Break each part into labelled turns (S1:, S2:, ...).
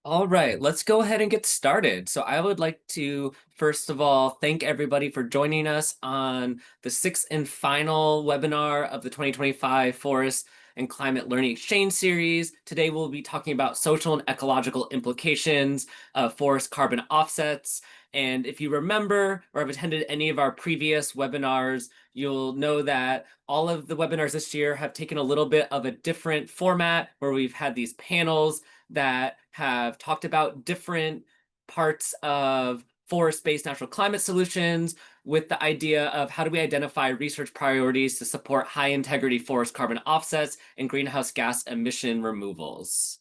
S1: All right, let's go ahead and get started. So I would like to, first of all, thank everybody for joining us on the sixth and final webinar of the 2025 Forest and Climate Learning Exchange Series. Today we'll be talking about social and ecological implications of forest carbon offsets. And if you remember or have attended any of our previous webinars, you'll know that all of the webinars this year have taken a little bit of a different format where we've had these panels that have talked about different parts of forest-based natural climate solutions with the idea of how do we identify research priorities to support high integrity forest carbon offsets and greenhouse gas emission removals.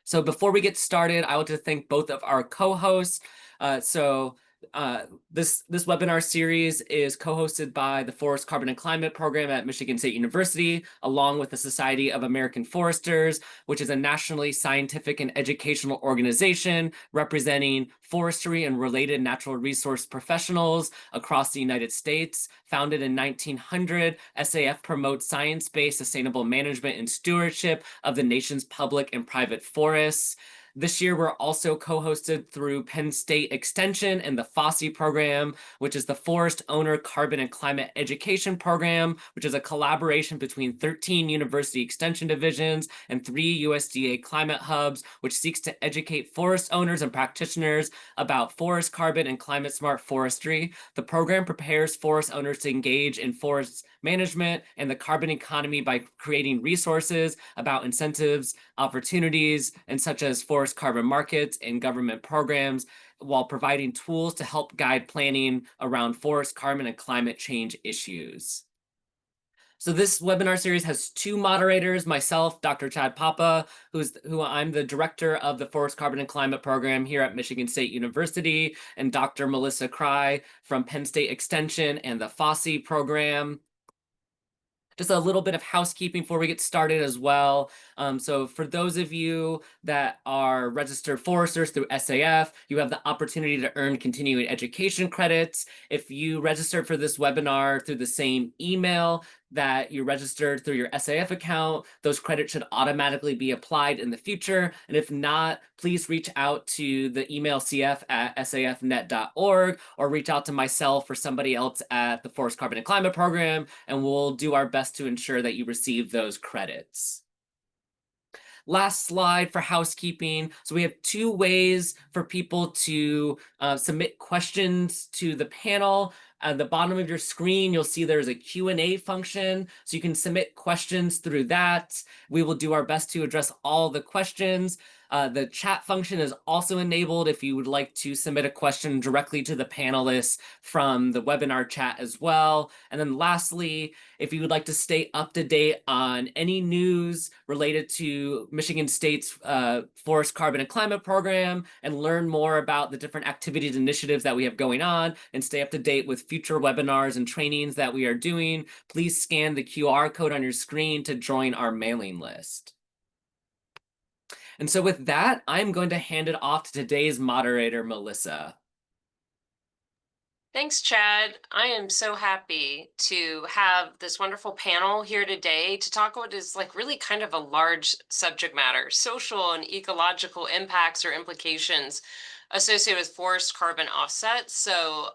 S1: So before we get started, I want to thank both of our co-hosts. This webinar series is co-hosted by the Forest Carbon and Climate Program at Michigan State University, along with the Society of American Foresters, which is a nationally scientific and educational organization representing forestry and related natural resource professionals across the United States. Founded in 1900, SAF promotes science-based sustainable management and stewardship of the nation's public and private forests. This year, we're also co-hosted through Penn State Extension and the FOSSE program, which is the Forest Owner Carbon and Climate Education Program, which is a collaboration between 13 university extension divisions and 3 USDA climate hubs, which seeks to educate forest owners and practitioners about forest carbon and climate smart forestry. The program prepares forest owners to engage in forest management and the carbon economy by creating resources about incentives, opportunities, and such as forest carbon markets and government programs, while providing tools to help guide planning around forest carbon and climate change issues. So this webinar series has two moderators, myself, Dr. Chad Papa, who I'm the director of the Forest Carbon and Climate Program here at Michigan State University, and Dr. Melissa Cry from Penn State Extension and the FOSSE program. Just a little bit of housekeeping before we get started as well. So for those of you that are registered foresters through SAF, you have the opportunity to earn continuing education credits. If you registered for this webinar through the same email that you registered through your SAF account, those credits should automatically be applied in the future. And if not, please reach out to the email cf@safnet.org or reach out to myself or somebody else at the Forest Carbon and Climate Program, and we'll do our best to ensure that you receive those credits. Last slide for housekeeping. So we have two ways for people to submit questions to the panel. At the bottom of your screen, you'll see there's a Q&A function, so you can submit questions through that. We will do our best to address all the questions. The chat function is also enabled if you would like to submit a question directly to the panelists from the webinar chat as well. And then lastly, if you would like to stay up to date on any news related to Michigan State's Forest Carbon and Climate Program and learn more about the different activities and initiatives that we have going on and stay up to date with future webinars and trainings that we are doing, please scan the QR code on your screen to join our mailing list. And so with that, I'm going to hand it off to today's moderator, Melissa.
S2: Thanks, Chad. I am so happy to have this wonderful panel here today to talk about what is like really kind of a large subject matter, social and ecological impacts or implications associated with forest carbon offsets. So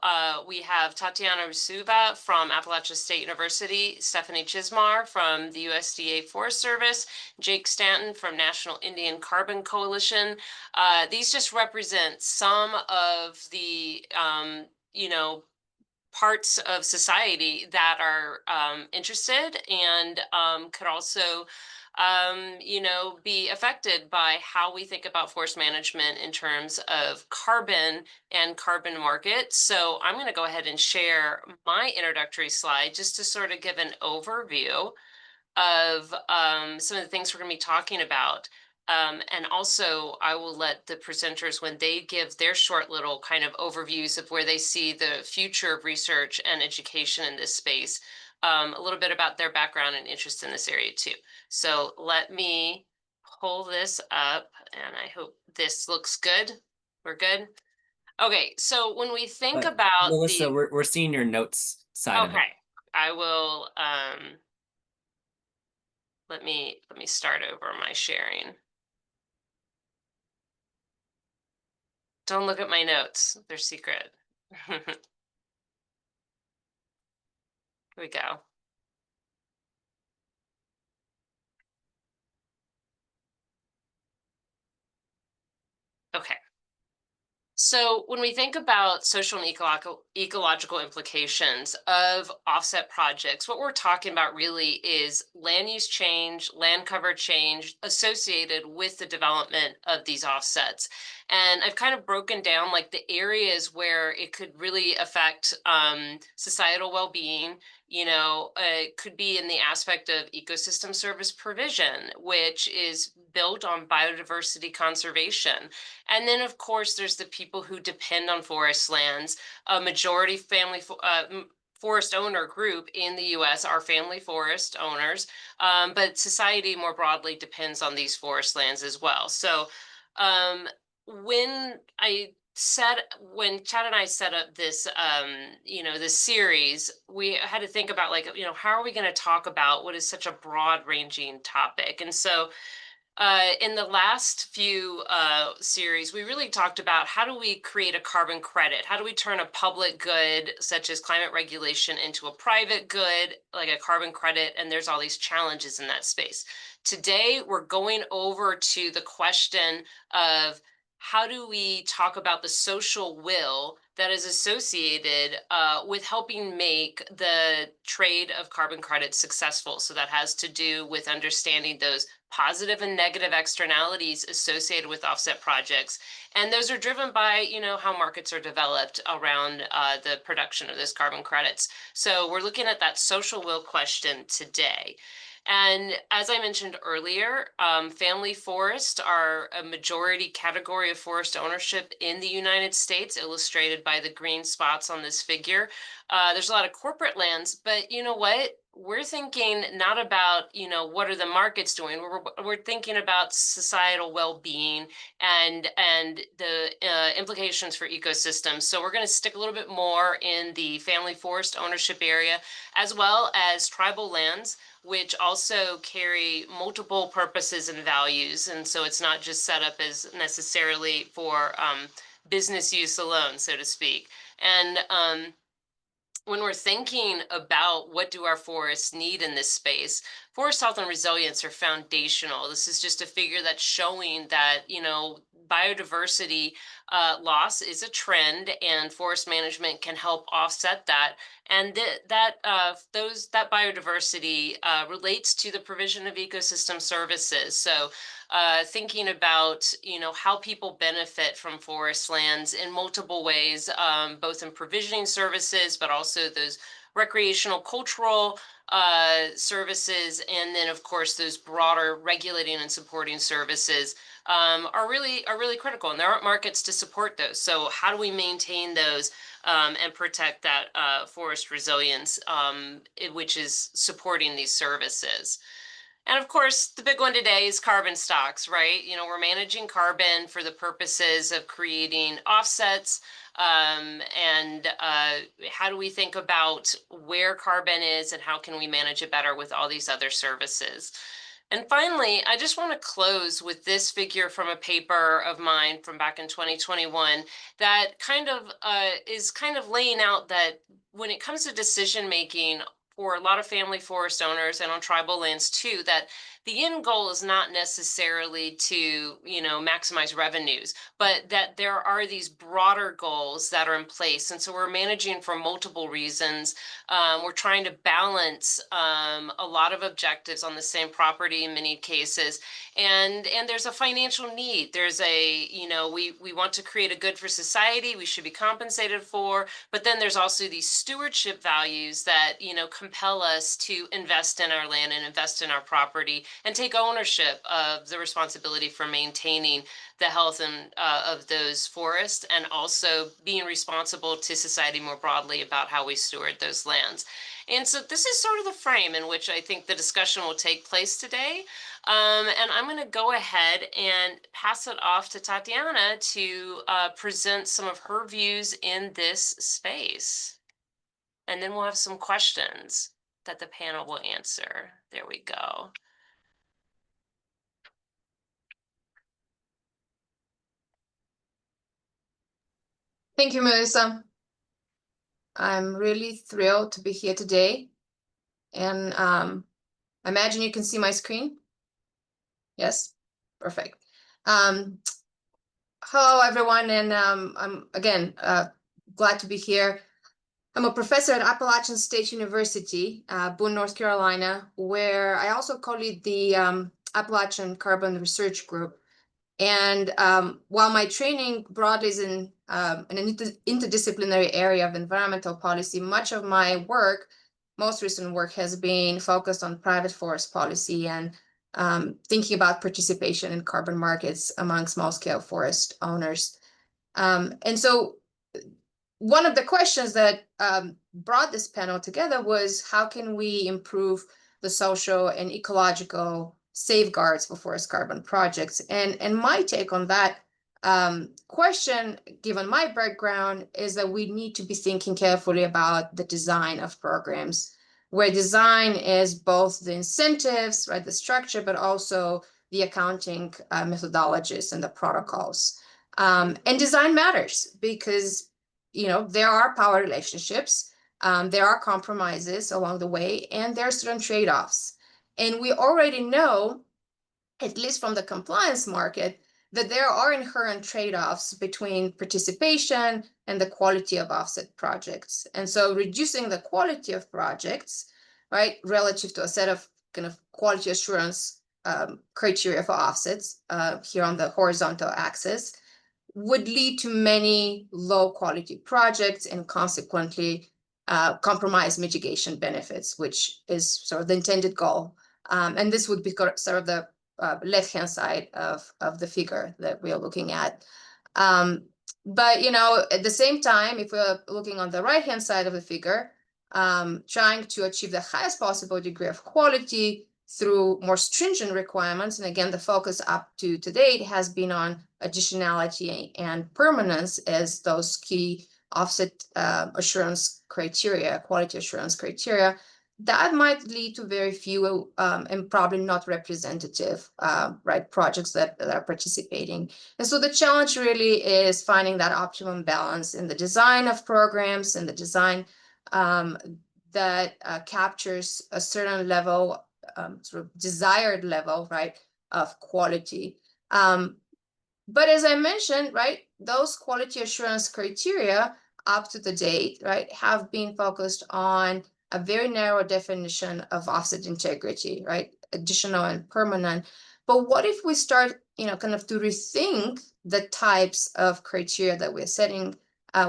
S2: we have Tatyana Ruseva from Appalachian State University, Stephanie Chizmar from the USDA Forest Service, Jake Stanton from National Indian Carbon Coalition. These just represent some of the parts of society that are interested and could also be affected by how we think about forest management in terms of carbon and carbon markets. So I'm going to go ahead and share my introductory slide just to sort of give an overview of some of the things we're going to be talking about. And also, I will let the presenters, when they give their short little kind of overviews of where they see the future of research and education in this space, a little bit about their background and interest in this area too. So let me pull this up, and I hope this looks good. We're good? Okay, so when we think about
S1: Melissa, we're seeing your notes side of it.
S2: Okay, I will, let me start over my sharing. Don't look at my notes. They're secret. Here we go. Okay. So when we think about social and ecological implications of offset projects, what we're talking about really is land use change, land cover change associated with the development of these offsets. And I've kind of broken down like the areas where it could really affect societal well-being. It could be in the aspect of ecosystem service provision, which is built on biodiversity conservation. And then, of course, there's the people who depend on forest lands. A majority forest owner group in the US are family forest owners, but society more broadly depends on these forest lands as well. So um, when Chad and I set up this this series, we had to think about like, how are we going to talk about what is such a broad ranging topic? And so in the last few series, we really talked about how do we create a carbon credit? How do we turn a public good, such as climate regulation, into a private good, like a carbon credit? And there's all these challenges in that space. Today, we're going over to the question of how do we talk about the social will that is associated with helping make the trade of carbon credits successful. So that has to do with understanding those positive and negative externalities associated with offset projects. And those are driven by, how markets are developed around the production of those carbon credits. So we're looking at that social will question today. And as I mentioned earlier, family forests are a majority category of forest ownership in the United States, illustrated by the green spots on this figure. There's a lot of corporate lands, but you know what? We're thinking not about, what are the markets doing? We're thinking about societal well-being and the implications for ecosystems. So we're going to stick a little bit more in the family forest ownership area, as well as tribal lands, which also carry multiple purposes and values. And so it's not just set up as necessarily for business use alone, so to speak. And when we're thinking about what do our forests need in this space, forest health and resilience are foundational. This is just a figure that's showing that, biodiversity loss is a trend and forest management can help offset that. And that biodiversity relates to the provision of ecosystem services. So thinking about, how people benefit from forest lands in multiple ways, both in provisioning services, but also those recreational, cultural services, and then of course those broader regulating and supporting services are really critical, and there aren't markets to support those. So how do we maintain those and protect that forest resilience, which is supporting these services? And of course, the big one today is carbon stocks, right? We're managing carbon for the purposes of creating offsets. And how do we think about where carbon is and how can we manage it better with all these other services? And finally, I just want to close with this figure from a paper of mine from back in 2021 that is kind of laying out that when it comes to decision making for a lot of family forest owners and on tribal lands too, that the end goal is not necessarily to, maximize revenues, but that there are these broader goals that are in place. And so we're managing for multiple reasons. We're trying to balance a lot of objectives on the same property in many cases. And there's a financial need. There's we want to create a good for society, we should be compensated for, but then there's also these stewardship values that, compel us to invest in our land and invest in our property and take ownership of the responsibility for maintaining the health and of those forests, and also being responsible to society more broadly about how we steward those lands. And so this is sort of the frame in which I think the discussion will take place today. And I'm going to go ahead and pass it off to Tatyana to present some of her views in this space. And then we'll have some questions that the panel will answer. There we go.
S3: Thank you, Melissa. I'm really thrilled to be here today. And I imagine you can see my screen. Yes, perfect. Hello, everyone, and I'm again glad to be here. I'm a professor at Appalachian State University, Boone, North Carolina, where I also co-lead the Appalachian Carbon Research Group. And while my training broadly is in an interdisciplinary area of environmental policy, much of my work, most recent work, has been focused on private forest policy and thinking about participation in carbon markets among small-scale forest owners. And so one of the questions that brought this panel together was, how can we improve the social and ecological safeguards for forest carbon projects? And my take on that question, given my background, is that we need to be thinking carefully about the design of programs, where design is both the incentives, right, the structure, but also the accounting methodologies and the protocols. And design matters because, you know, there are power relationships, there are compromises along the way, and there are certain trade-offs. And we already know, at least from the compliance market, that there are inherent trade-offs between participation and the quality of offset projects. And so reducing the quality of projects, right, relative to a set of kind of quality assurance criteria for offsets here on the horizontal axis, would lead to many low quality projects and consequently compromise mitigation benefits, which is sort of the intended goal. And this would be sort of the left-hand side of the figure that we are looking at. But, you know, at the same time, if we're looking on the right-hand side of the figure, trying to achieve the highest possible degree of quality through more stringent requirements, and again, the focus up to date has been on additionality and permanence as those key offset assurance criteria, quality assurance criteria, that might lead to very few and probably not representative right projects that are participating. And so the challenge really is finding that optimum balance in the design of programs and the design that captures a certain level, sort of desired level, right, of quality. But as I mentioned, right, those quality assurance criteria up to the date, right, have been focused on a very narrow definition of offset integrity, right, additional and permanent. But what if we start, you know, kind of to rethink the types of criteria that we're setting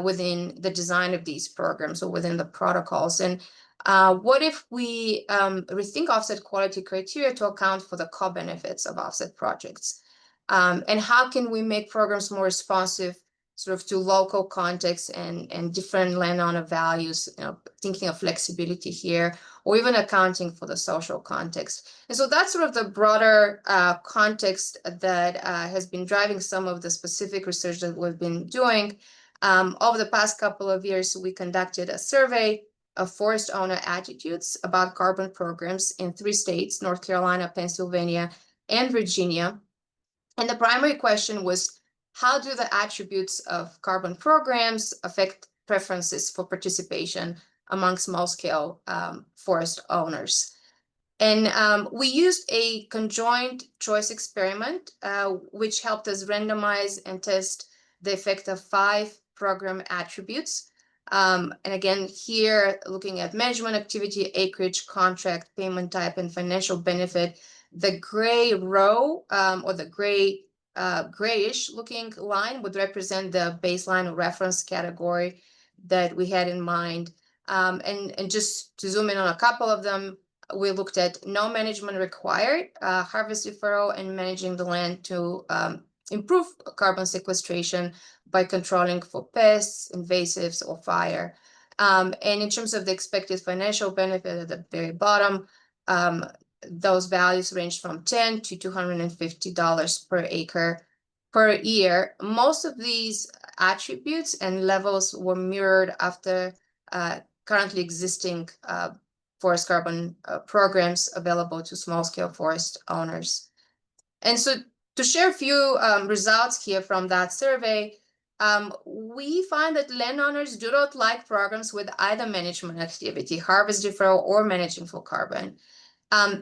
S3: within the design of these programs or within the protocols? And what if we rethink offset quality criteria to account for the co-benefits of offset projects? And how can we make programs more responsive sort of to local context and different landowner values, you know, thinking of flexibility here, or even accounting for the social context. And so that's sort of the broader context that has been driving some of the specific research that we've been doing. Over the past couple of years, we conducted a survey of forest owner attitudes about carbon programs in 3 states, North Carolina, Pennsylvania, and Virginia. And the primary question was, how do the attributes of carbon programs affect preferences for participation among small-scale forest owners? And we used a conjoined choice experiment, which helped us randomize and test the effect of 5 program attributes. And again, here, looking at management activity, acreage, contract, payment type, and financial benefit. The gray row or the grayish looking line would represent the baseline reference category that we had in mind. And just to zoom in on a couple of them, we looked at no management required, harvest deferral, and managing the land to improve carbon sequestration by controlling for pests, invasives, or fire. And in terms of the expected financial benefit at the very bottom, those values range from $10 to $250 per acre per year. Most of these attributes and levels were mirrored after currently existing forest carbon programs available to small-scale forest owners. And so to share a few results here from that survey, we find that landowners do not like programs with either management activity, harvest deferral or managing for carbon.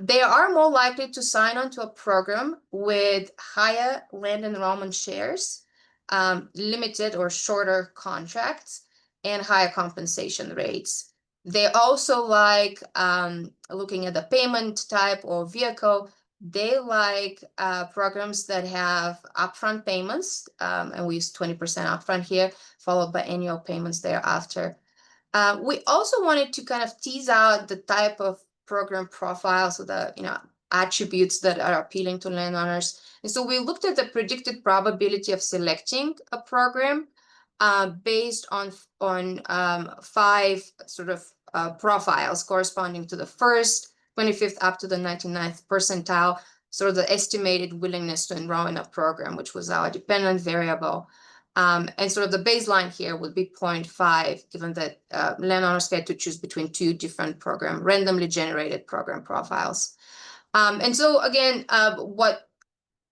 S3: They are more likely to sign on to a program with higher land enrollment shares, limited or shorter contracts, and higher compensation rates. They also like looking at the payment type or vehicle. They like programs that have upfront payments, and we use 20% upfront here, followed by annual payments thereafter. We also wanted to kind of tease out the type of program profiles, so the attributes that are appealing to landowners. And so we looked at the predicted probability of selecting a program based on 5 sort of profiles corresponding to the first, 25th up to the 99th percentile, sort of the estimated willingness to enroll in a program, which was our dependent variable. And sort of the baseline here would be 0.5, given that landowners had to choose between 2 different randomly generated program profiles. And so again, what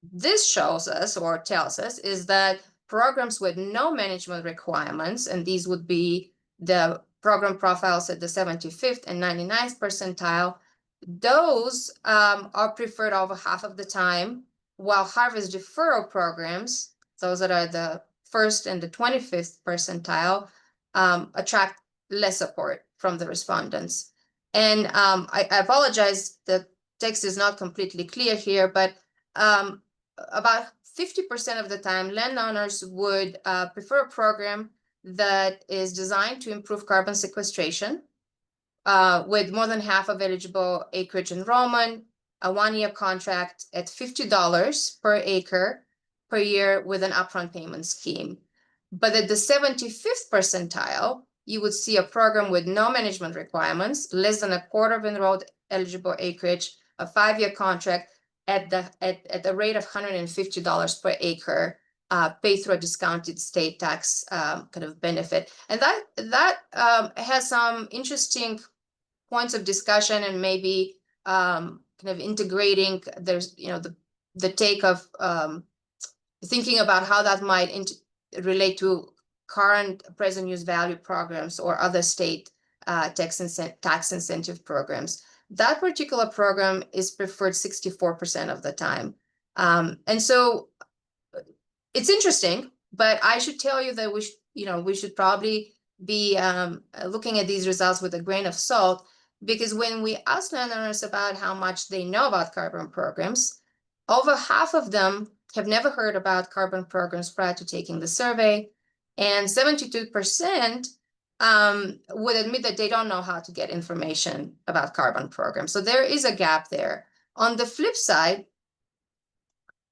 S3: this shows us or tells us is that programs with no management requirements, and these would be the program profiles at the 75th and 99th percentile, those are preferred over half of the time, while harvest deferral programs, those that are the 1st and the 25th percentile, attract less support from the respondents. And I apologize, the text is not completely clear here, but about 50% of the time, landowners would prefer a program that is designed to improve carbon sequestration, with more than half of eligible acreage enrollment, a 1-year contract at $50 per acre per year with an upfront payment scheme. But at the 75th percentile, you would see a program with no management requirements, less than a quarter of enrolled eligible acreage, a 5-year contract at the rate of $150 per acre, paid through a discounted state tax kind of benefit. And that has some interesting points of discussion, and maybe kind of integrating there's the take of thinking about how that might relate to current present use value programs or other state tax incentive programs. That particular program is preferred 64% of the time. And so it's interesting, but I should tell you that we should probably be looking at these results with a grain of salt, because when we ask landowners about how much they know about carbon programs, over half of them have never heard about carbon programs prior to taking the survey, and 72% would admit that they don't know how to get information about carbon programs. So there is a gap there. On the flip side,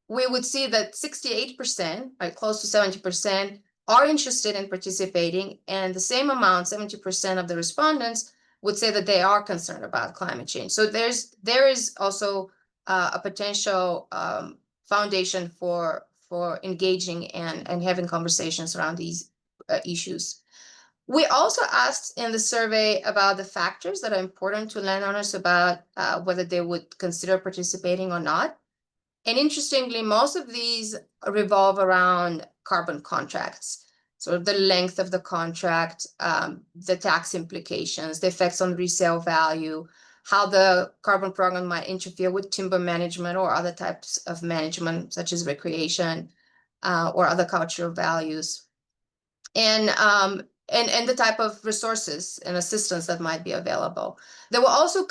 S3: we would see that 68%, right, close to 70%, are interested in participating, and the same amount, 70% of the respondents, would say that they are concerned about climate change. So there is also a potential foundation for engaging and having conversations around these issues. We also asked in the survey about the factors that are important to landowners about whether they would consider participating or not. And interestingly, most of these revolve around carbon contracts. So the length of the contract, the tax implications, the effects on resale value, how the carbon program might interfere with timber management or other types of management, such as recreation or other cultural values, and the type of resources and assistance that might be available. There were also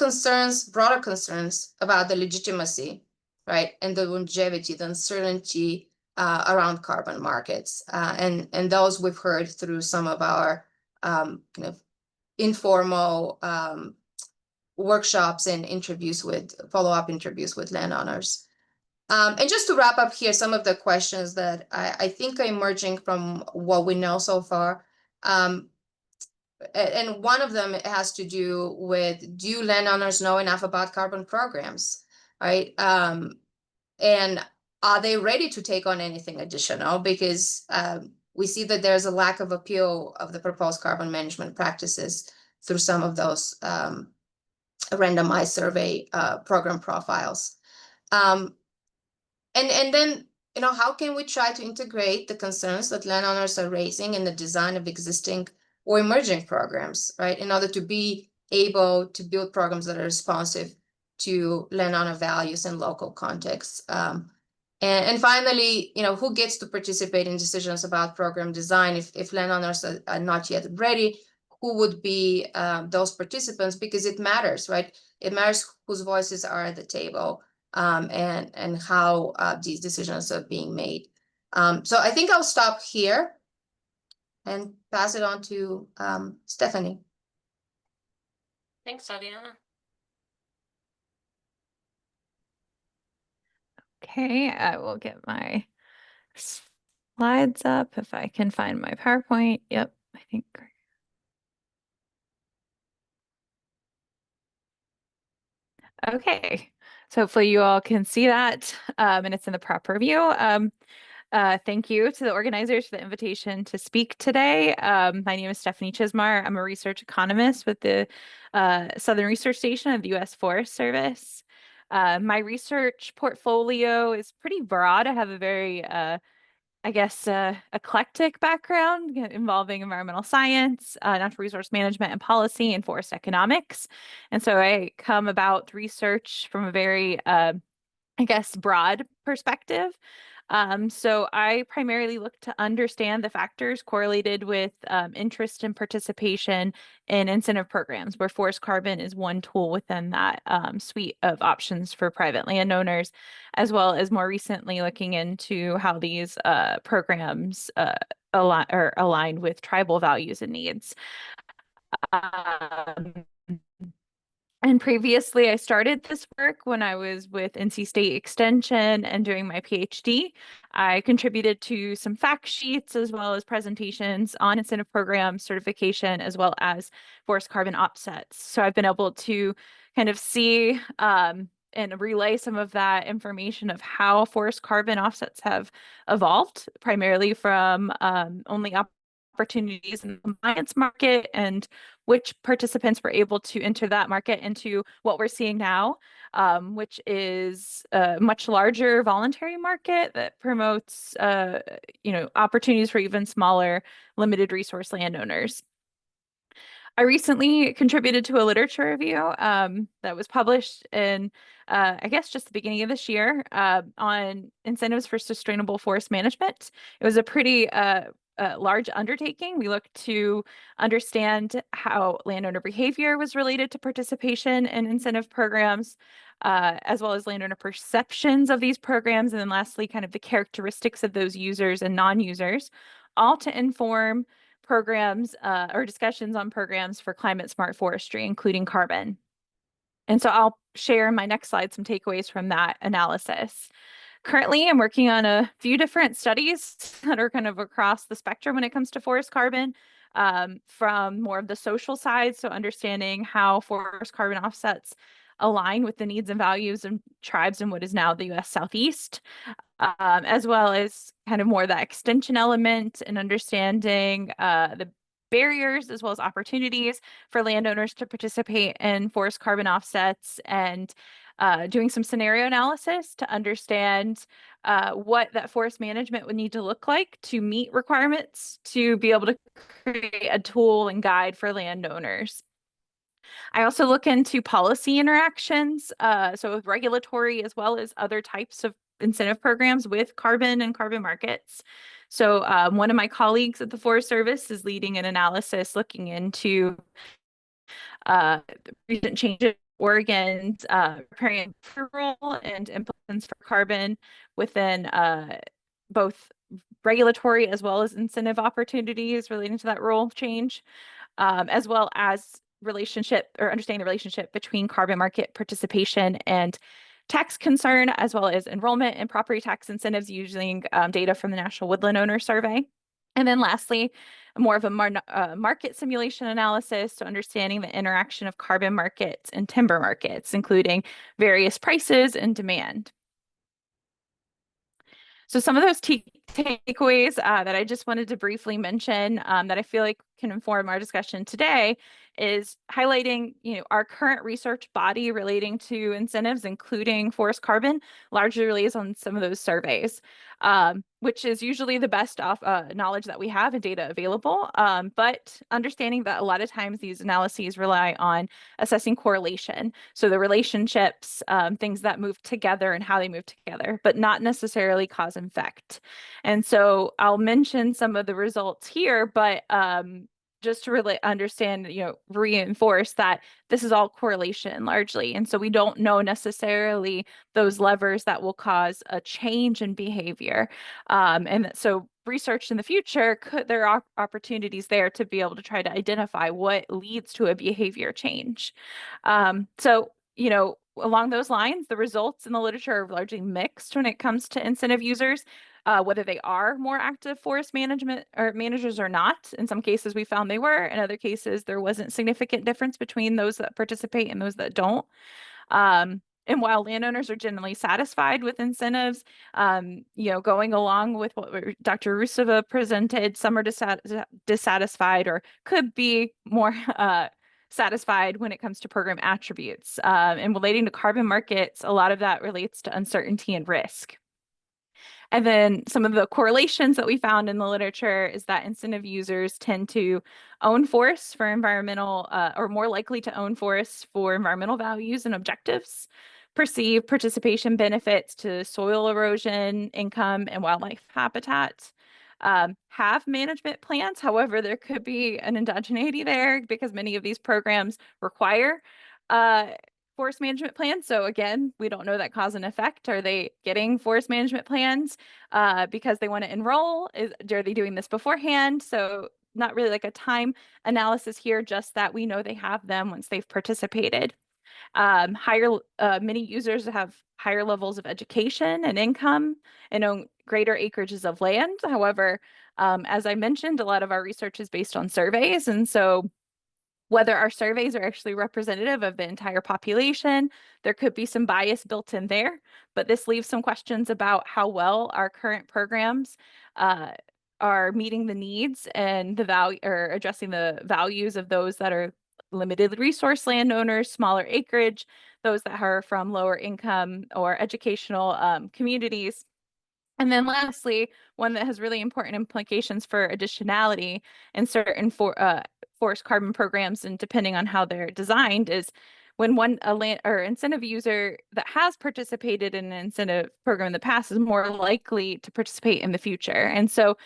S3: broader concerns about the legitimacy, right, and the longevity, the uncertainty around carbon markets, and those we've heard through some of our kind of informal workshops and follow-up interviews with landowners. And just to wrap up here, some of the questions that I think are emerging from what we know so far. And one of them has to do with, do landowners know enough about carbon programs, right? And are they ready to take on anything additional? Because we see that there's a lack of appeal of the proposed carbon management practices through some of those randomized survey program profiles. And then how can we try to integrate the concerns that landowners are raising in the design of existing or emerging programs, right? In order to be able to build programs that are responsive to landowner values and local contexts. And finally, who gets to participate in decisions about program design if landowners are not yet ready? Who would be those participants? Because it matters, right? It matters whose voices are at the table, and how these decisions are being made. So I think I'll stop here and pass it on to Stephanie.
S2: Thanks, Tatyana.
S4: Okay, I will get my slides up if I can find my PowerPoint. Yep, I think. Okay, so hopefully you all can see that, and it's in the proper view. Thank you to the organizers for the invitation to speak today. My name is Stephanie Chizmar. I'm a research economist with the Southern Research Station of the U.S. Forest Service. My research portfolio is pretty broad. I have a very eclectic background involving environmental science, natural resource management and policy, and forest economics. And so I come about research from a very, broad perspective. So I primarily look to understand the factors correlated with interest and participation in incentive programs, where forest carbon is one tool within that suite of options for private landowners, as well as more recently looking into how these programs are aligned with tribal values and needs. And previously, I started this work when I was with NC State Extension and doing my PhD. I contributed to some fact sheets as well as presentations on incentive program certification, as well as forest carbon offsets. So I've been able to kind of see and relay some of that information of how forest carbon offsets have evolved, primarily from only opportunities in the compliance market and which participants were able to enter that market into what we're seeing now, which is a much larger voluntary market that promotes, opportunities for even smaller limited resource landowners. I recently contributed to a literature review that was published in, just the beginning of this year on incentives for sustainable forest management. It was a pretty large undertaking. We looked to understand how landowner behavior was related to participation in incentive programs, as well as landowner perceptions of these programs, and then lastly, kind of the characteristics of those users and non-users, all to inform programs or discussions on programs for climate smart forestry, including carbon. And so I'll share in my next slide some takeaways from that analysis. Currently, I'm working on a few different studies that are kind of across the spectrum when it comes to forest carbon, from more of the social side, so understanding how forest carbon offsets align with the needs and values of tribes in what is now the U.S. Southeast, as well as kind of more that extension element and understanding the barriers as well as opportunities for landowners to participate in forest carbon offsets, and doing some scenario analysis to understand what that forest management would need to look like to meet requirements to be able to create a tool and guide for landowners. I also look into policy interactions, so with regulatory as well as other types of incentive programs with carbon and carbon markets. So one of my colleagues at the Forest Service is leading an analysis looking into recent changes Oregon's preparing for rule and implements for carbon within both regulatory as well as incentive opportunities relating to that rule change, as well as understanding the relationship between carbon market participation and tax concern, as well as enrollment and property tax incentives using data from the National Woodland Owner Survey. And then lastly, more of a market simulation analysis, so understanding the interaction of carbon markets and timber markets, including various prices and demand. So some of those takeaways that I just wanted to briefly mention that I feel like can inform our discussion today is highlighting, our current research body relating to incentives, including forest carbon, largely relies on some of those surveys, which is usually the best knowledge that we have and data available. But understanding that a lot of times these analyses rely on assessing correlation. So the relationships, things that move together and how they move together, but not necessarily cause and effect. And so I'll mention some of the results here, but just to really understand, reinforce that this is all correlation largely. And so we don't know necessarily those levers that will cause a change in behavior. And so research in the future, there are opportunities there to be able to try to identify what leads to a behavior change. So, along those lines, the results in the literature are largely mixed when it comes to incentive users. Whether they are more active forest management or managers or not. In some cases, we found they were. In other cases, there wasn't significant difference between those that participate and those that don't. And while landowners are generally satisfied with incentives, going along with what Dr. Ruseva presented, some are dissatisfied or could be more satisfied when it comes to program attributes. And relating to carbon markets, a lot of that relates to uncertainty and risk. And then some of the correlations that we found in the literature is that incentive users tend to own forests for environmental, or more likely to own forests for environmental values and objectives, perceive participation benefits to soil erosion, income, and wildlife habitat, have management plans. However, there could be an endogeneity there because many of these programs require forest management plans. So again, we don't know that cause and effect. Are they getting forest management plans because they want to enroll? Are they doing this beforehand? So not really like a time analysis here, just that we know they have them once they've participated. Many users have higher levels of education and income and own greater acreages of land. However, as I mentioned, a lot of our research is based on surveys. And so whether our surveys are actually representative of the entire population, there could be some bias built in there, but this leaves some questions about how well our current programs are meeting the needs and the value or addressing the values of those that are limited resource landowners, smaller acreage, those that are from lower income or educational communities. And then lastly, one that has really important implications for additionality in certain forest carbon programs, and depending on how they're designed, is when a land or incentive user that has participated in an incentive program in the past is more likely to participate in the future. And so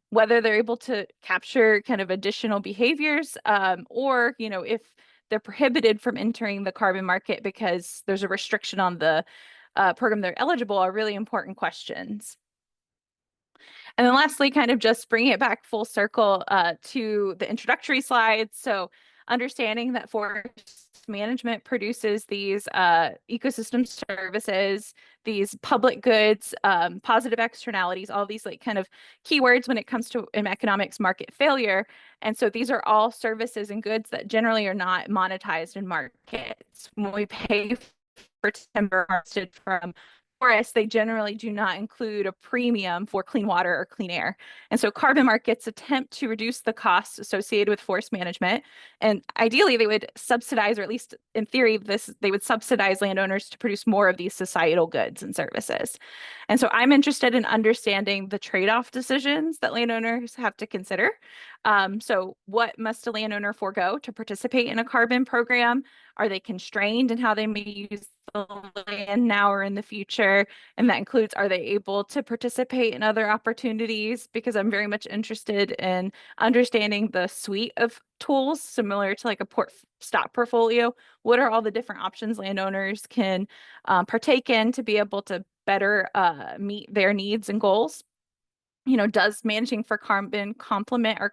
S4: whether they're able to capture kind of additional behaviors or, if they're prohibited from entering the carbon market because there's a restriction on the program they're eligible are really important questions. And then lastly, kind of just bringing it back full circle to the introductory slides. So understanding that forest management produces these ecosystem services, these public goods, positive externalities, all these like kind of keywords when it comes to economics market failure. And so these are all services and goods that generally are not monetized in markets. When we pay for timber harvested from forests, they generally do not include a premium for clean water or clean air. And so carbon markets attempt to reduce the costs associated with forest management. And ideally, they would subsidize, or at least in theory, they would subsidize landowners to produce more of these societal goods and services. And so I'm interested in understanding the trade-off decisions that landowners have to consider. So what must a landowner forego to participate in a carbon program? Are they constrained in how they may use the land now or in the future? And that includes, are they able to participate in other opportunities? Because I'm very much interested in understanding the suite of tools similar to like a stock portfolio. What are all the different options landowners can partake in to be able to better meet their needs and goals? Does managing for carbon complement or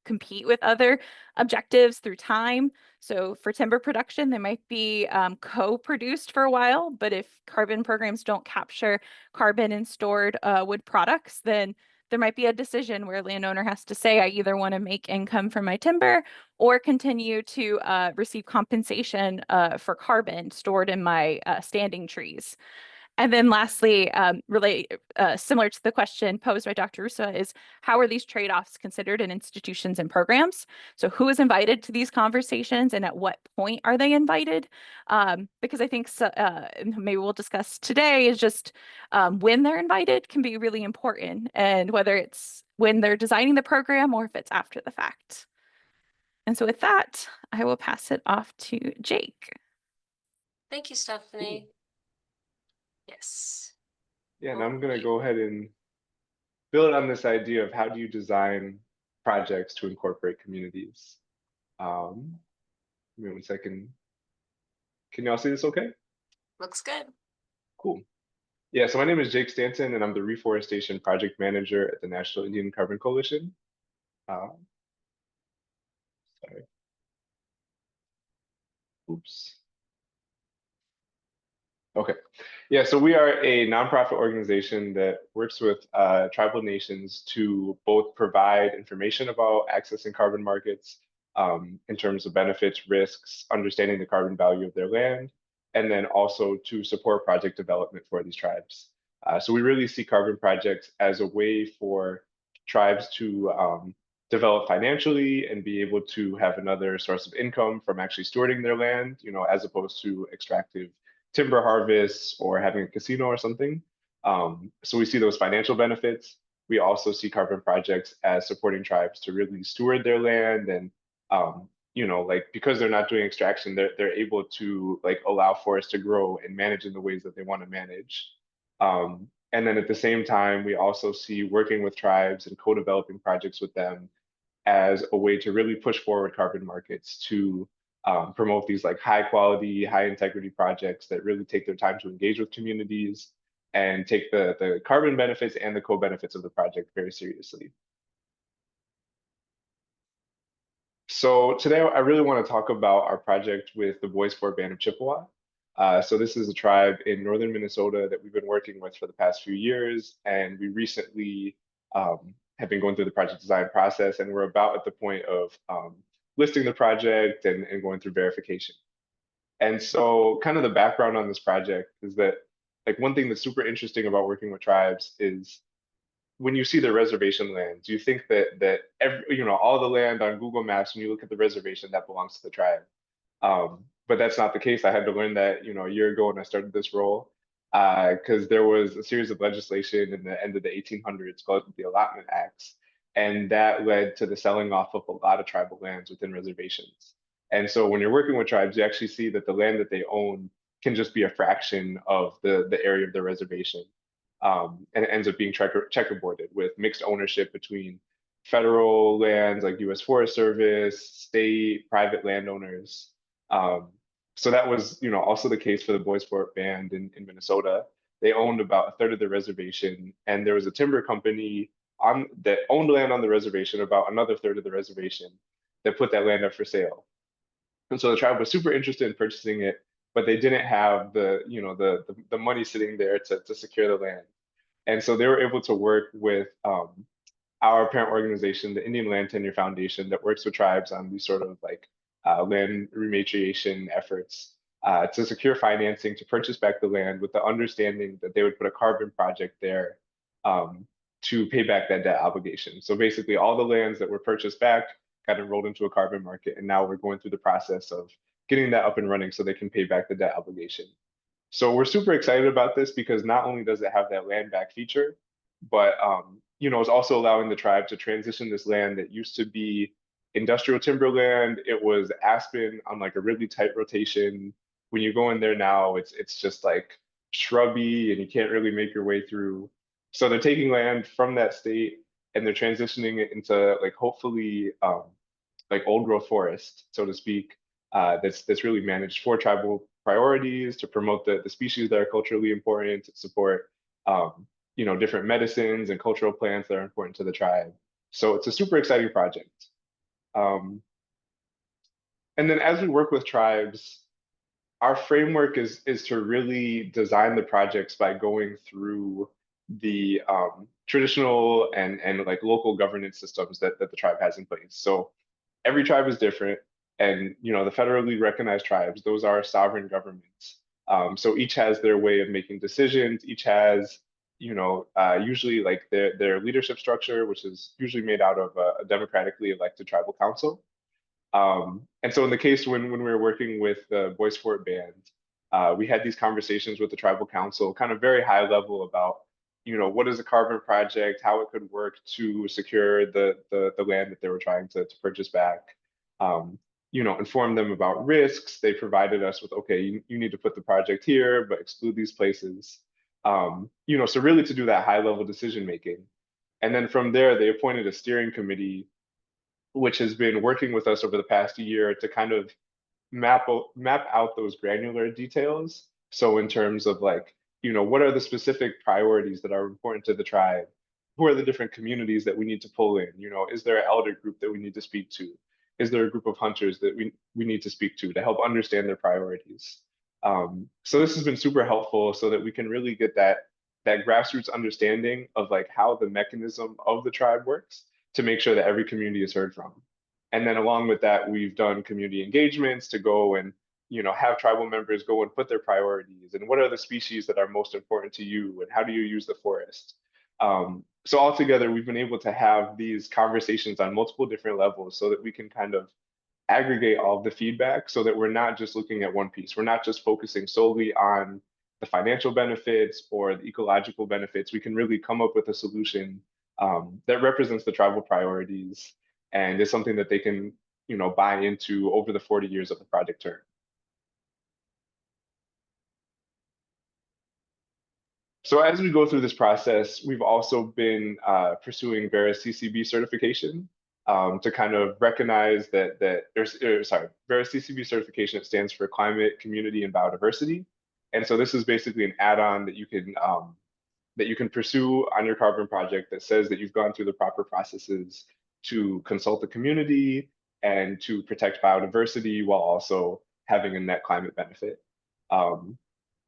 S4: compete with other objectives through time? So for timber production, they might be co-produced for a while, but if carbon programs don't capture carbon in stored wood products, then there might be a decision where a landowner has to say, I either want to make income from my timber or continue to receive compensation for carbon stored in my standing trees. And then lastly, similar to the question posed by Dr. Ruseva, is how are these trade-offs considered in institutions and programs? So who is invited to these conversations and at what point are they invited? Because I think maybe we'll discuss today is just when they're invited can be really important, and whether it's when they're designing the program or if it's after the fact. And so with that, I will pass it off to Jake.
S2: Thank you, Stephanie. Yes.
S5: Yeah, and I'm going to go ahead and build on this idea of how do you design projects to incorporate communities. Give me 1 second. Can y'all see this okay?
S2: Looks good.
S5: Cool. Yeah, so my name is Jake Stanton, and I'm the Reforestation Project Manager at the National Indian Carbon Coalition. Sorry. Oops. Okay. Yeah, so we are a nonprofit organization that works with tribal nations to both provide information about accessing carbon markets in terms of benefits, risks, understanding the carbon value of their land, and then also to support project development for these tribes. So we really see carbon projects as a way for tribes to develop financially and be able to have another source of income from actually stewarding their land, as opposed to extractive timber harvests or having a casino or something. So we see those financial benefits. We also see carbon projects as supporting tribes to really steward their land, and because they're not doing extraction, they're able to allow forests to grow and manage in the ways that they want to manage. And then at the same time, we also see working with tribes and co-developing projects with them as a way to really push forward carbon markets to promote these high quality, high integrity projects that really take their time to engage with communities and take the carbon benefits and the co-benefits of the project very seriously. So today I really want to talk about our project with the Bois Forte Band of Chippewa. So this is a tribe in northern Minnesota that we've been working with for the past few years, and we recently have been going through the project design process, and we're about at the point of listing the project and going through verification. And so kind of the background on this project is that one thing that's super interesting about working with tribes is when you see the reservation lands, you think that every, all the land on Google Maps, when you look at the reservation, that belongs to the tribe. But that's not the case. I had to learn that, a year ago when I started this role, because there was a series of legislation in the end of the 1800s called the Allotment Acts, and that led to the selling off of a lot of tribal lands within reservations. And so when you're working with tribes, you actually see that the land that they own can just be a fraction of the area of the reservation. And it ends up being checkerboarded with mixed ownership between federal lands like U.S. Forest Service, state, private landowners. So that was, also the case for the Bois Forte Band in Minnesota. They owned about a third of the reservation, and there was a timber company that owned land on the reservation, about another third of the reservation, that put that land up for sale. And so the tribe was super interested in purchasing it, but they didn't have the money sitting there to secure the land. And so they were able to work with our parent organization, the Indian Land Tenure Foundation, that works with tribes on these sort of land rematriation efforts to secure financing to purchase back the land, with the understanding that they would put a carbon project there to pay back that debt obligation. So basically all the lands that were purchased back got enrolled into a carbon market, and now we're going through the process of getting that up and running so they can pay back the debt obligation. So we're super excited about this because not only does it have that land back feature, but it's also allowing the tribe to transition this land that used to be industrial timberland. It was aspen on a really tight rotation. When you go in there now, it's just shrubby and you can't really make your way through. So they're taking land from that state and they're transitioning it into hopefully old growth forest, so to speak, that's really managed for tribal priorities, to promote the species that are culturally important, to support different medicines and cultural plants that are important to the tribe. So it's a super exciting project. And then as we work with tribes, our framework is to really design the projects by going through the traditional and local governance systems that the tribe has in place. So every tribe is different, and the federally recognized tribes, those are sovereign governments. So each has their way of making decisions. Each has, usually like their leadership structure, which is usually made out of a democratically elected tribal council. And so in the case when we were working with the Boy Sport Band, we had these conversations with the tribal council, kind of very high level about, what is a carbon project, how it could work to secure the land that they were trying to purchase back. Inform them about risks. They provided us with, okay, you need to put the project here, but exclude these places. So really to do that high level decision making. And then from there, they appointed a steering committee, which has been working with us over the past year to kind of map out those granular details. So in terms of like, what are the specific priorities that are important to the tribe? Who are the different communities that we need to pull in? Is there an elder group that we need to speak to? Is there a group of hunters that we need to speak to help understand their priorities? So this has been super helpful so that we can really get that grassroots understanding of like how the mechanism of the tribe works to make sure that every community is heard from. And then along with that, we've done community engagements to go and have tribal members go and put their priorities and what are the species that are most important to you and how do you use the forest. So altogether, we've been able to have these conversations on multiple different levels so that we can kind of aggregate all of the feedback so that we're not just looking at one piece. We're not just focusing solely on the financial benefits or the ecological benefits. We can really come up with a solution that represents the tribal priorities and is something that they can, buy into over the 40 years of the project term. So as we go through this process, we've also been pursuing Verra CCB certification to kind of recognize that Verra CCB certification, it stands for Climate, Community, and Biodiversity. And so this is basically an add-on that you can pursue on your carbon project that says that you've gone through the proper processes to consult the community and to protect biodiversity while also having a net climate benefit.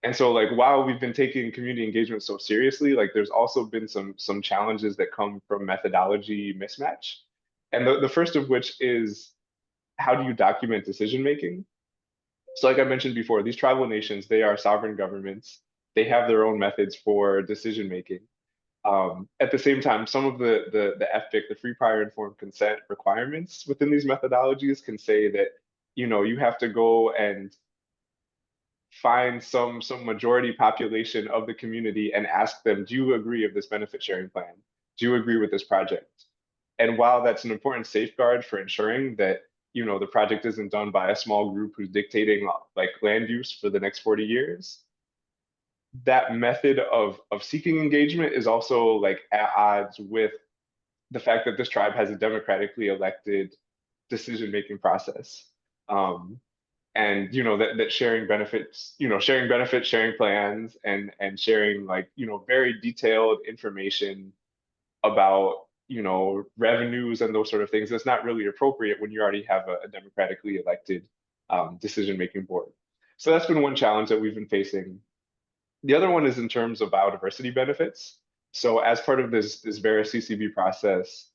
S5: And so like while we've been taking community engagement so seriously, like there's also been some challenges that come from methodology mismatch. And the first of which is, how do you document decision making? So like I mentioned before, these tribal nations, they are sovereign governments. They have their own methods for decision making. At the same time, some of the FPIC, the free prior informed consent requirements within these methodologies can say that, you have to go and find some majority population of the community and ask them, do you agree with this benefit sharing plan? Do you agree with this project? And while that's an important safeguard for ensuring that, the project isn't done by a small group who's dictating like land use for the next 40 years, that method of seeking engagement is also like at odds with the fact that this tribe has a democratically elected decision-making process. And that sharing benefits, sharing plans and sharing like, very detailed information about, revenues and those sort of things, that's not really appropriate when you already have a democratically elected decision-making board. So that's been one challenge that we've been facing. The other one is in terms of biodiversity benefits. So as part of this Verra CCB process,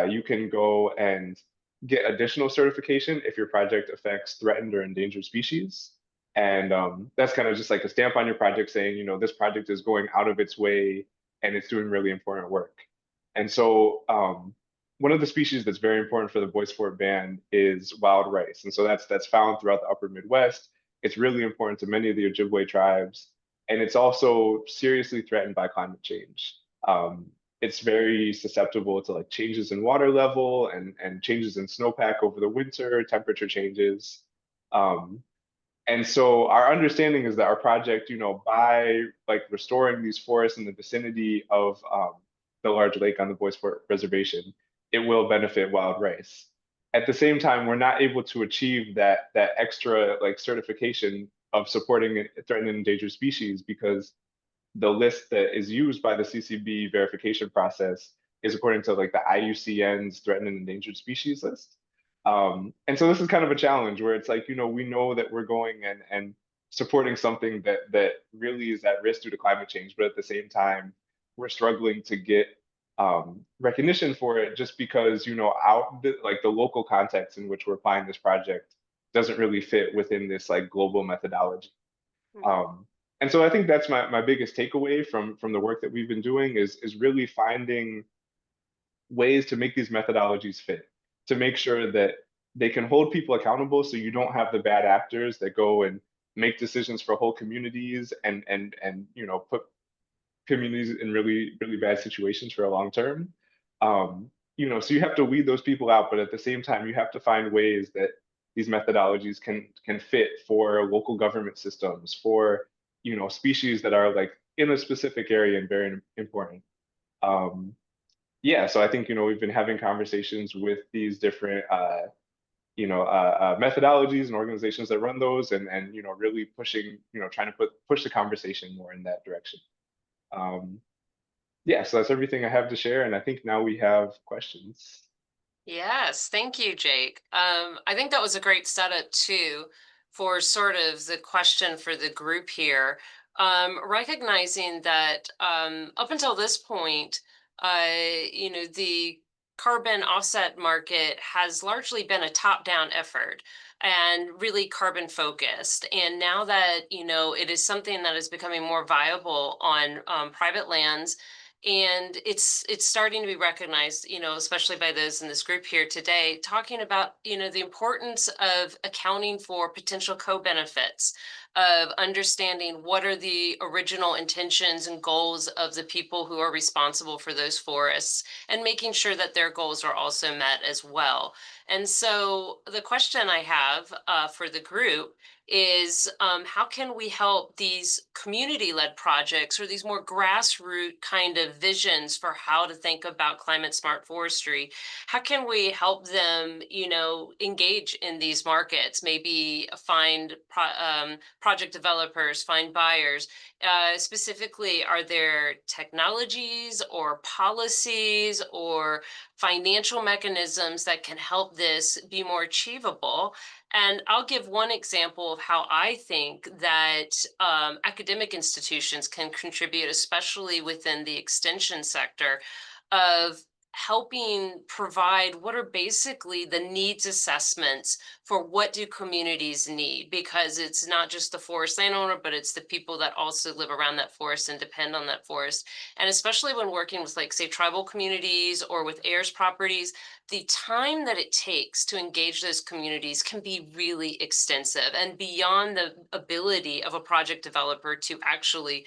S5: you can go and get additional certification if your project affects threatened or endangered species. And that's kind of just like a stamp on your project saying, this project is going out of its way and it's doing really important work. And so one of the species that's very important for the Boy Sport Band is wild rice. And so that's found throughout the upper Midwest. It's really important to many of the Ojibwe tribes. And it's also seriously threatened by climate change. It's very susceptible to like changes in water level and changes in snowpack over the winter, temperature changes. And so our understanding is that our project, by like restoring these forests in the vicinity of the large lake on the Boy Sport Reservation, it will benefit wild rice. At the same time, we're not able to achieve that extra like certification of supporting threatened and endangered species because the list that is used by the CCB verification process is according to like the IUCN's threatened and endangered species list. And so this is kind of a challenge where it's like, we know that we're going and supporting something that really is at risk due to climate change, but at the same time, we're struggling to get recognition for it just because, like the local context in which we're applying this project doesn't really fit within this like global methodology. And so I think that's my biggest takeaway from the work that we've been doing is really finding ways to make these methodologies fit, to make sure that they can hold people accountable so you don't have the bad actors that go and make decisions for whole communities and put communities in really bad situations for a long term. So you have to weed those people out, but at the same time, you have to find ways that these methodologies can fit for local government systems, for species that are like in a specific area and very important. Yeah, so I think we've been having conversations with these different methodologies and organizations that run those, and really pushing, trying to push the conversation more in that direction. Yeah, so that's everything I have to share, and I think now we have questions.
S2: Yes, thank you, Jake. I think that was a great setup too for sort of the question for the group here. Recognizing that up until this point, the carbon offset market has largely been a top-down effort and really carbon focused. And now that, it is something that is becoming more viable on private lands, and it's starting to be recognized, especially by those in this group here today, talking about, the importance of accounting for potential co-benefits, of understanding what are the original intentions and goals of the people who are responsible for those forests, and making sure that their goals are also met as well. And so the question I have for the group is how can we help these community-led projects or these more grassroots kind of visions for how to think about climate smart forestry? How can we help them, engage in these markets, maybe find project developers, find buyers? Specifically, are there technologies or policies or financial mechanisms that can help this be more achievable? And I'll give one example of how I think that academic institutions can contribute, especially within the extension sector, of helping provide what are basically the needs assessments for what do communities need, because it's not just the forest landowner, but it's the people that also live around that forest and depend on that forest. And especially when working with, like, say, tribal communities or with heirs properties, the time that it takes to engage those communities can be really extensive and beyond the ability of a project developer to actually,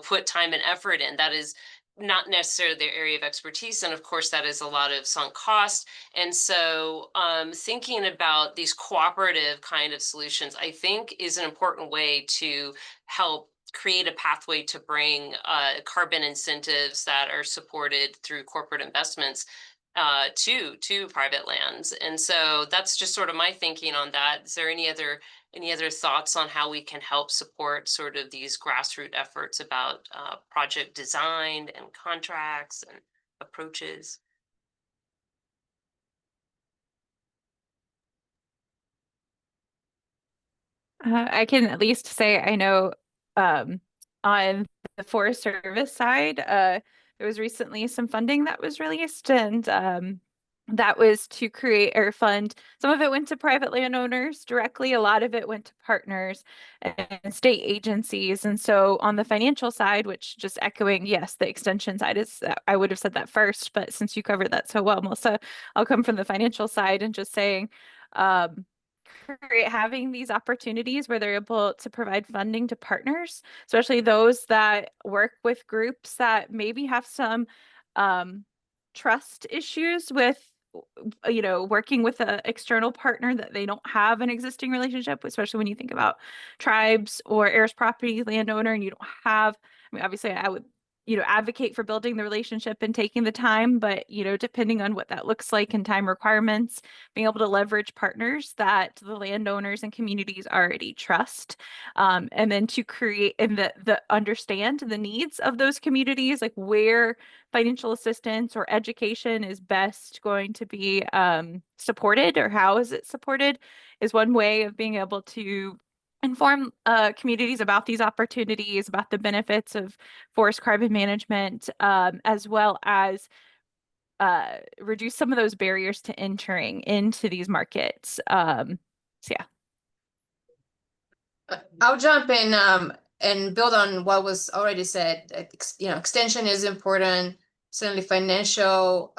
S2: put time and effort in. That is not necessarily their area of expertise. And of course, that is a lot of sunk cost. And so thinking about these cooperative kind of solutions, I think, is an important way to help create a pathway to bring carbon incentives that are supported through corporate investments to private lands. And so that's just sort of my thinking on that. Is there any other thoughts on how we can help support sort of these grassroots efforts about project design and contracts and approaches?
S4: I can at least say I know on the Forest Service side, there was recently some funding that was released, and that was to create or fund. Some of it went to private landowners directly. A lot of it went to partners and state agencies. And so on the financial side, which just echoing, yes, the extension side is, I would have said that first, but since you covered that so well, Melissa, I'll come from the financial side and just saying, having these opportunities where they're able to provide funding to partners, especially those that work with groups that maybe have some trust issues with working with an external partner that they don't have an existing relationship, especially when you think about tribes or heirs property landowner, and you don't have, I mean, obviously I would advocate for building the relationship and taking the time, but depending on what that looks like and time requirements, being able to leverage partners that the landowners and communities already trust, and then to create and the understand the needs of those communities, like where financial assistance or education is best going to be supported, or how is it supported, is one way of being able to inform communities about these opportunities, about the benefits of forest carbon management, as well as reduce some of those barriers to entering into these markets. So yeah.
S3: I'll jump in and build on what was already said. Extension is important. Certainly, financial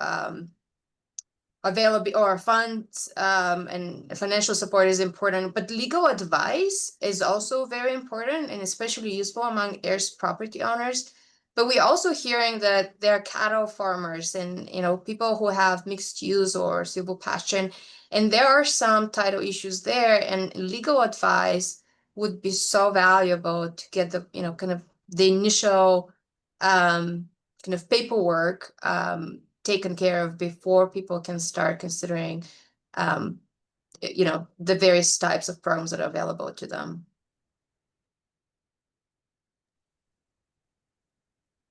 S3: availability or funds and financial support is important, but legal advice is also very important and especially useful among heirs property owners. But we're also hearing that there are cattle farmers and people who have mixed use or silvopasture, and there are some title issues there, and legal advice would be so valuable to get the kind of the initial kind of paperwork taken care of before people can start considering the various types of programs that are available to them.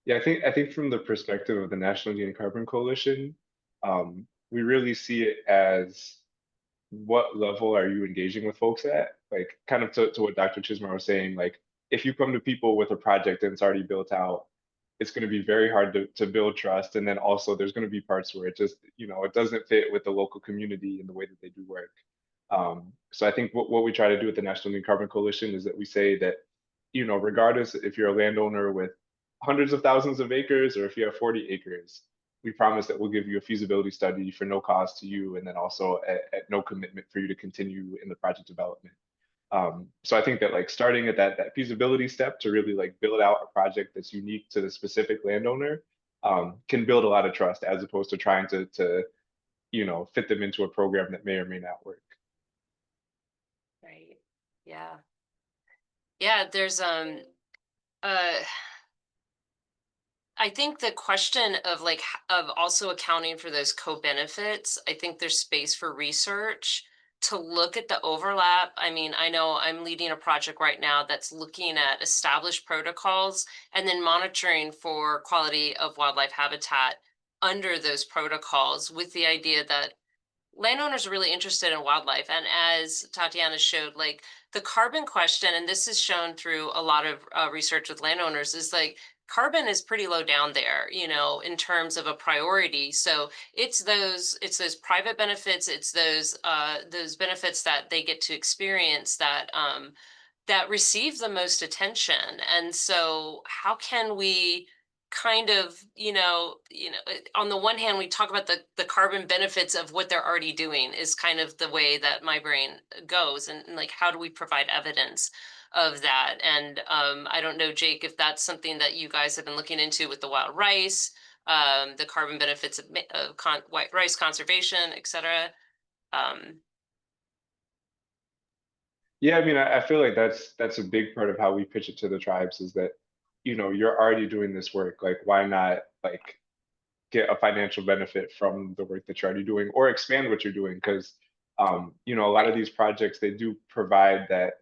S5: Yeah, I think from the perspective of the National Green Carbon Coalition, we really see it as what level are you engaging with folks at? Like kind of to what Dr. Chizmar was saying, like if you come to people with a project and it's already built out, it's going to be very hard to build trust. And then also there's going to be parts where it just, it doesn't fit with the local community and the way that they do work. So I think what we try to do with the National Green Carbon Coalition is that we say that, regardless if you're a landowner with hundreds of thousands of acres or if you have 40 acres, we promise that we'll give you a feasibility study for no cost to you, and then also at no commitment for you to continue in the project development. So I think that like starting at that feasibility step to really like build out a project that's unique to the specific landowner can build a lot of trust as opposed to trying to fit them into a program that may or may not work.
S2: Right. Yeah. Yeah, there's I think the question of of also accounting for those co-benefits, I think there's space for research to look at the overlap. I mean, I know I'm leading a project right now that's looking at established protocols and then monitoring for quality of wildlife habitat under those protocols, with the idea that landowners are really interested in wildlife. And as Tatyana showed, like the carbon question, and this is shown through a lot of research with landowners, is like carbon is pretty low down there, in terms of a priority. So it's those private benefits, it's those benefits that they get to experience that that receive the most attention. And so how can we kind of, on the one hand, we talk about the carbon benefits of what they're already doing is kind of the way that my brain goes. And like, how do we provide evidence of that? And I don't know, Jake, if that's something that you guys have been looking into with the wild rice, the carbon benefits of white rice conservation, et cetera.
S5: Yeah, I mean, I feel like that's a big part of how we pitch it to the tribes is that, you're already doing this work. Like, why not like get a financial benefit from the work that you're already doing or expand what you're doing? Because, a lot of these projects, they do provide that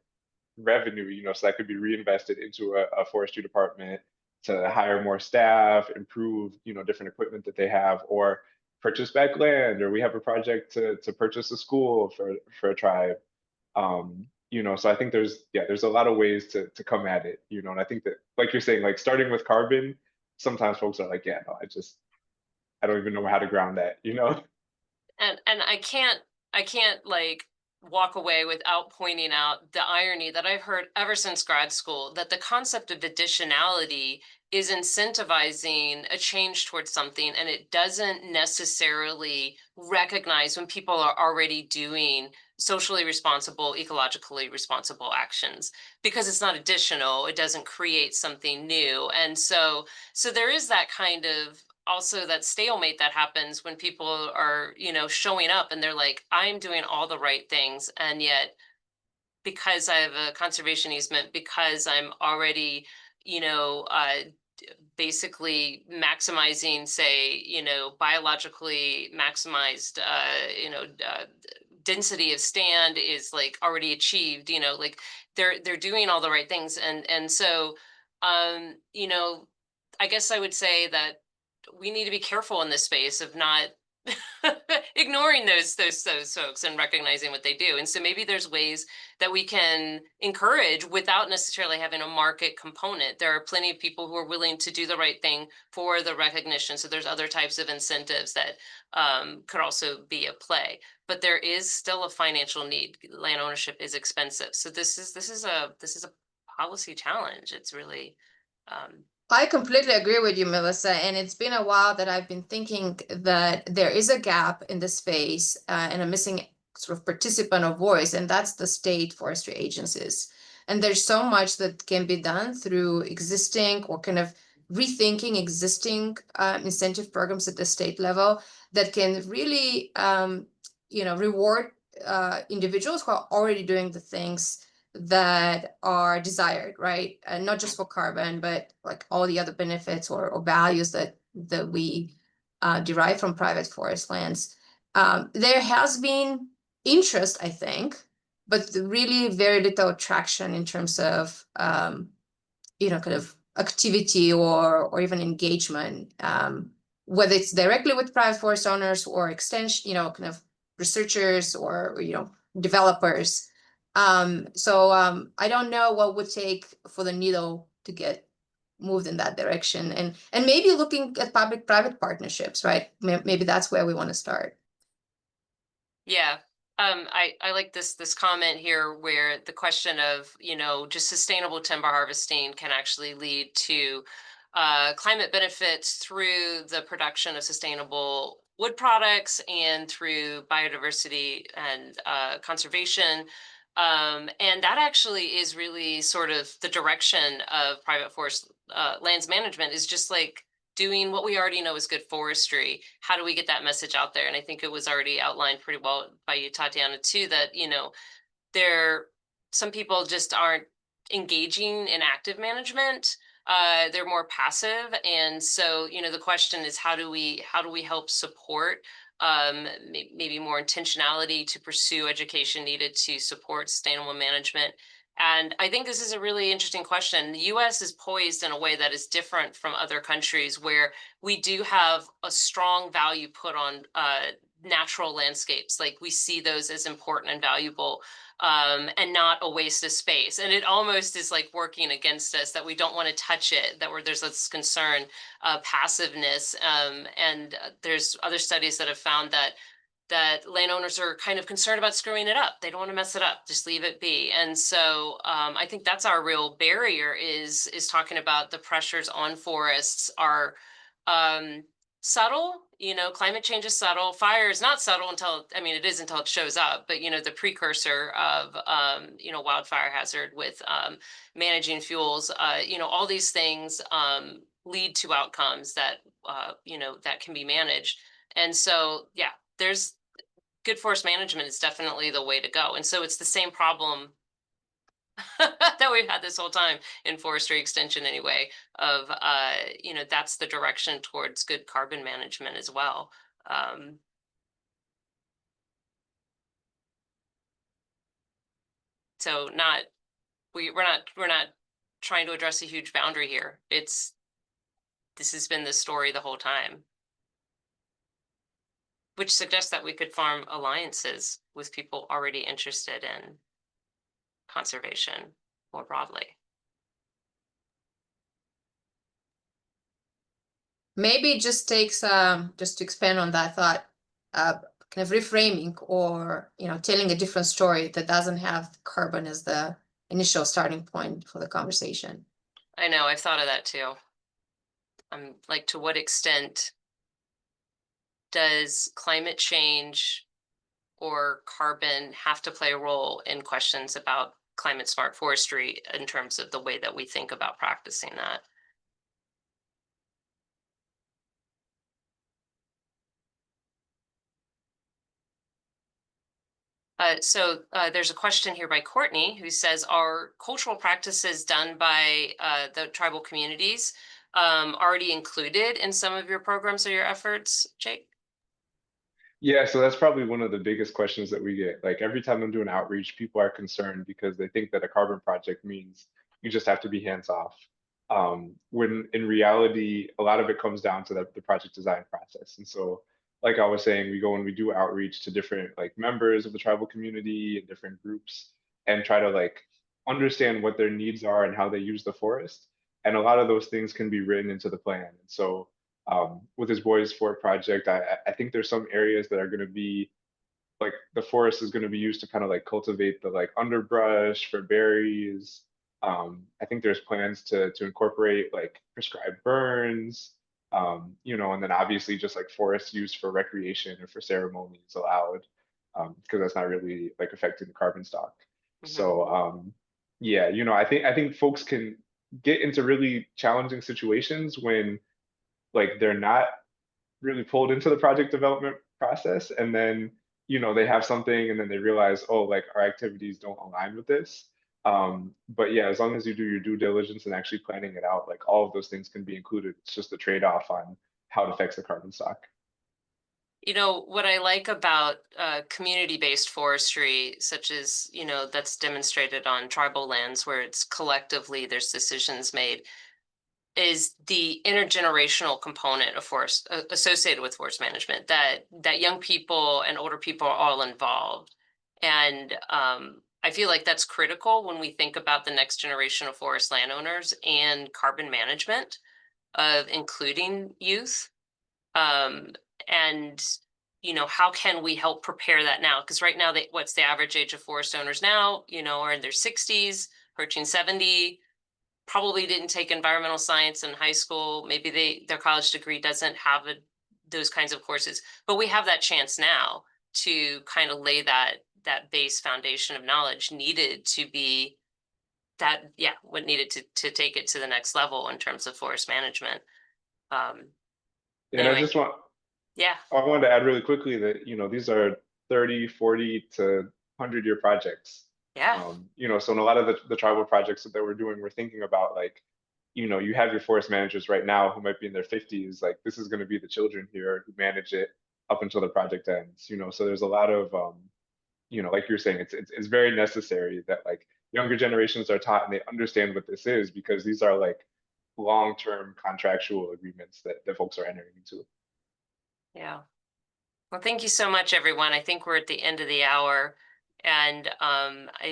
S5: revenue, so that could be reinvested into a forestry department to hire more staff, improve, different equipment that they have, or purchase back land, or we have a project to purchase a school for a tribe. So I think there's a lot of ways to come at it, and I think that, like you're saying, like starting with carbon, sometimes folks are like, yeah, no, I don't even know how to ground that.
S2: And I can't like walk away without pointing out the irony that I've heard ever since grad school, that the concept of additionality is incentivizing a change towards something, and it doesn't necessarily recognize when people are already doing socially responsible, ecologically responsible actions, because it's not additional, it doesn't create something new. And so there is that kind of also that stalemate that happens when people are, showing up and they're like, I'm doing all the right things, and yet because I have a conservation easement, because I'm already, basically maximizing, say, biologically maximized, density of stand is like already achieved, like they're doing all the right things. And so, I guess I would say that we need to be careful in this space of not ignoring those folks and recognizing what they do. And so maybe there's ways that we can encourage without necessarily having a market component. There are plenty of people who are willing to do the right thing for the recognition. So there's other types of incentives that could also be at play. But there is still a financial need. Land ownership is expensive. So this is a policy challenge. It's really
S3: I completely agree with you, Melissa, and it's been a while that I've been thinking that there is a gap in the space and a missing sort of participant or voice, and that's the state forestry agencies. And there's so much that can be done through existing or kind of rethinking existing incentive programs at the state level that can really, reward individuals who are already doing the things that are desired, right? And not just for carbon, but like all the other benefits or values that we derive from private forest lands. There has been interest, I think, but really very little traction in terms of kind of activity or even engagement, whether it's directly with private forest owners or extension, kind of researchers or developers. I don't know what would take for the needle to get moved in that direction, and maybe looking at public-private partnerships, right? Maybe that's where we want to start.
S2: Yeah. I like this comment here where the question of, just sustainable timber harvesting can actually lead to climate benefits through the production of sustainable wood products and through biodiversity and conservation. And that actually is really sort of the direction of private forest lands management, is just like doing what we already know is good forestry. How do we get that message out there? And I think it was already outlined pretty well by you, Tatyana, too, that, some people just aren't engaging in active management. They're more passive. And so, the question is, how do we help support maybe more intentionality to pursue education needed to support sustainable management? And I think this is a really interesting question. The US is poised in a way that is different from other countries, where we do have a strong value put on natural landscapes. Like, we see those as important and valuable, and not a waste of space. And it almost is like working against us, that we don't want to touch it, that there's this concern, passiveness. And there's other studies that have found that landowners are kind of concerned about screwing it up. They don't want to mess it up, just leave it be. And so I think that's our real barrier, is talking about the pressures on forests are subtle. Climate change is subtle. Fire is not subtle until, it is until it shows up, but the precursor of wildfire hazard with managing fuels, all these things lead to outcomes that that can be managed. And so, yeah, there's good forest management is definitely the way to go. And so it's the same problem that we've had this whole time in forestry extension anyway, of, that's the direction towards good carbon management as well. So we're not trying to address a huge boundary here. This has been the story the whole time, which suggests that we could form alliances with people already interested in conservation more broadly.
S3: Maybe it just takes just to expand on that thought, kind of reframing or telling a different story that doesn't have carbon as the initial starting point for the conversation.
S2: I know, I've thought of that too. Like, to what extent does climate change or carbon have to play a role in questions about climate smart forestry in terms of the way that we think about practicing that? So there's a question here by Courtney, who says, are cultural practices done by the tribal communities already included in some of your programs or your efforts, Jake?
S5: Yeah, so that's probably one of the biggest questions that we get. Like, every time I'm doing outreach, people are concerned because they think that a carbon project means you just have to be hands off. When in reality, a lot of it comes down to the project design process. And so like I was saying, we go and we do outreach to different like members of the tribal community and different groups and try to like understand what their needs are and how they use the forest. And a lot of those things can be written into the plan. And so with this Boys for It project, I think there's some areas that are going to be like the forest is going to be used to kind of like cultivate the like underbrush for berries. I think there's plans to incorporate like prescribed burns, you know, and then obviously just like forest use for recreation or for ceremonies allowed, because that's not really like affecting the carbon stock. So yeah, you know, I think folks can get into really challenging situations when like they're not really pulled into the project development process, and then you know they have something and then they realize, oh, like our activities don't align with this. But yeah, as long as you do your due diligence and actually planning it out, like all of those things can be included. It's just a trade-off on how it affects the carbon stock.
S2: You know, what I like about community-based forestry, such as, you know, that's demonstrated on tribal lands where it's collectively there's decisions made, is the intergenerational component of forest associated with forest management, that young people and older people are all involved. And I feel like that's critical when we think about the next generation of forest landowners and carbon management of including youth. And you know, how can we help prepare that now? Because right now, what's the average age of forest owners now? You know, are in their 60s, approaching 70. Probably didn't take environmental science in high school. Maybe their college degree doesn't have those kinds of courses. But we have that chance now to kind of lay that base foundation of knowledge needed to be what needed to take it to the next level in terms of forest management.
S5: And
S2: Anyway, yeah.
S5: I wanted to add really quickly that, you know, these are 30, 40 to 100-year projects.
S2: Yeah.
S5: You know, so in a lot of the tribal projects that we're doing, we're thinking about like, you know, you have your forest managers right now who might be in their 50s. Like this is going to be the children here who manage it up until the project ends. You know, so there's a lot of, you know, like you're saying, it's very necessary that like younger generations are taught and they understand what this is, because these are like long-term contractual agreements that folks are entering into.
S2: Yeah. Well, thank you so much, everyone. I think we're at the end of the hour, and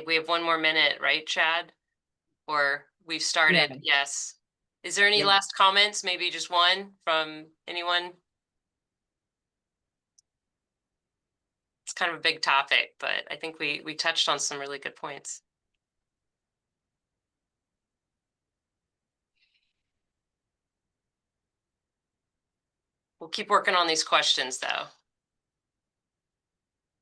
S2: we have one more minute, right, Chad? Or we've started.
S1: Yeah.
S2: Yes. Is there any
S1: Yeah.
S2: last comments? Maybe just one from anyone? It's kind of a big topic, but I think we touched on some really good points. We'll keep working on these questions, though.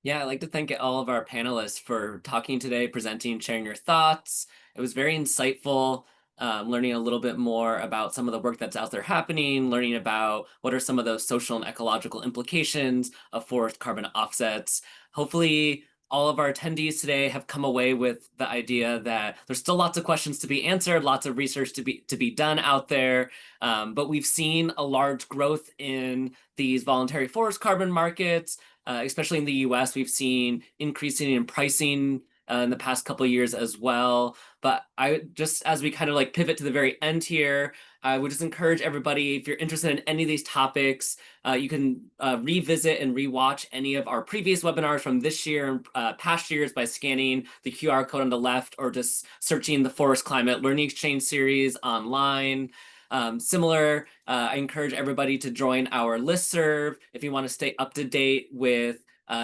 S1: Yeah, I'd like to thank all of our panelists for talking today, presenting, sharing your thoughts. It was very insightful, learning a little bit more about some of the work that's out there happening, learning about what are some of those social and ecological implications of forest carbon offsets. Hopefully, all of our attendees today have come away with the idea that there's still lots of questions to be answered, lots of research to be done out there, but we've seen a large growth in these voluntary forest carbon markets. Especially in the US, we've seen increasing in pricing in the past couple of years as well. But I just, as we kind of like pivot to the very end here, I would just encourage everybody, if you're interested in any of these topics, you can revisit and rewatch any of our previous webinars from this year and past years by scanning the QR code on the left or just searching the Forest Climate Learning Exchange series online. I encourage everybody to join our listserv if you want to stay up to date with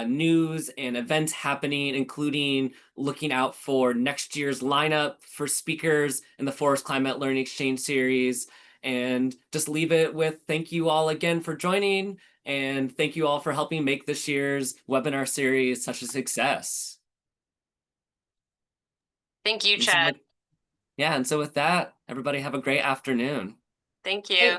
S1: news and events happening, including looking out for next year's lineup for speakers in the Forest Climate Learning Exchange series. And just leave it with thank you all again for joining, and thank you all for helping make this year's webinar series such a success.
S2: Thank you, Chad.
S1: Yeah, and so with that, everybody have a great afternoon.
S2: Thank you.